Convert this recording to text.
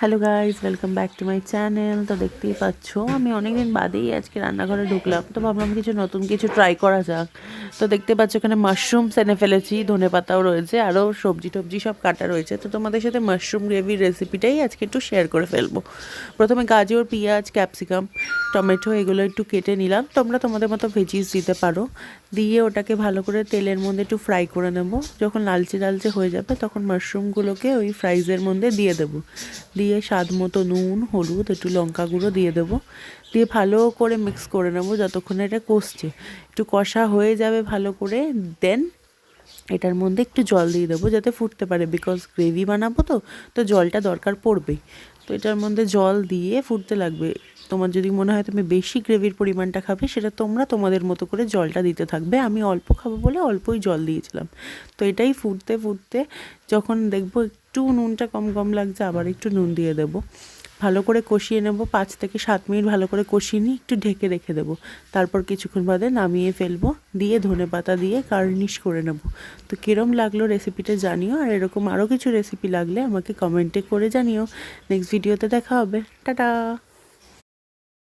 Hello guys, welcome back to my channel. তো দেখতেই পাচ্ছ আমি অনেকদিন বাদেই আজকে রান্নাঘরে ঢুকলাম, তো ভাবলাম নতুন কিছু ট্রাই করা যাক। তো দেখতে পাচ্ছ এখানে মাশরুমস এনে ফেলেছি, ধনেপাতাও রয়েছে, আরও সবজি টবজি সব কাটা রয়েছে। তো তোমাদের সাথে মাশরুম গ্রেভির রেসিপিটাই আজকে একটু শেয়ার করে ফেলবো। প্রথমে গাজর, পেঁয়াজ, ক্যাপসিকাম, টমেটো এগুলো একটু কেটে নিলাম। তোমরা তোমাদের মতো ভেজিস দিতে পারো। দিয়ে ওটাকে ভালো করে তেলের মধ্যে একটু ফ্রাই করে নেব। যখন লালচে লালচে হয়ে যাবে তখন মাশরুমগুলোকে ওই ফ্রাইজের মধ্যে দিয়ে দেবো। দিয়ে স্বাদ মতো নুন, হলুদ, একটু লঙ্কা গুঁড়ো দিয়ে দেবো। দিয়ে ভালো করে মিক্স করে নেবো যতক্ষণ এটা কষছে। একটু কষা হয়ে যাবে ভালো করে, দেন এটার মধ্যে একটু জল দিয়ে দেবো যাতে ফুটতে পারে, বিকজ গ্রেভি বানাবো তো, তো জলটা দরকার পড়বেই। তো এটার মধ্যে জল দিয়ে ফুটতে লাগবে। তোমার যদি মনে হয় তুমি বেশি গ্রেভির পরিমাণটা খাবে, সেটা তোমরা তোমাদের মতো করে জলটা দিতে থাকবে। আমি অল্প খাবো বলে অল্পই জল দিয়েছিলাম। তো এটাই ফুটতে ফুটতে যখন দেখবো একটু নুনটা কম কম লাগছে, আবার একটু নুন দিয়ে দেবো। ভালো করে কষিয়ে নেব, 5 থেকে 7 মিনিট ভালো করে কষিয়ে নিয়ে একটু ঢেকে রেখে দেবো। তারপর কিছুক্ষণ বাদে নামিয়ে ফেলবো, দিয়ে ধনেপাতা দিয়ে গার্নিশ করে নেব। তো কীরম লাগলো রেসিপিটা জানিও, আর এরকম আরও কিছু রেসিপি লাগলে আমাকে কমেন্টে করে জানিও। নেক্সট ভিডিওতে দেখা হবে। টাটা।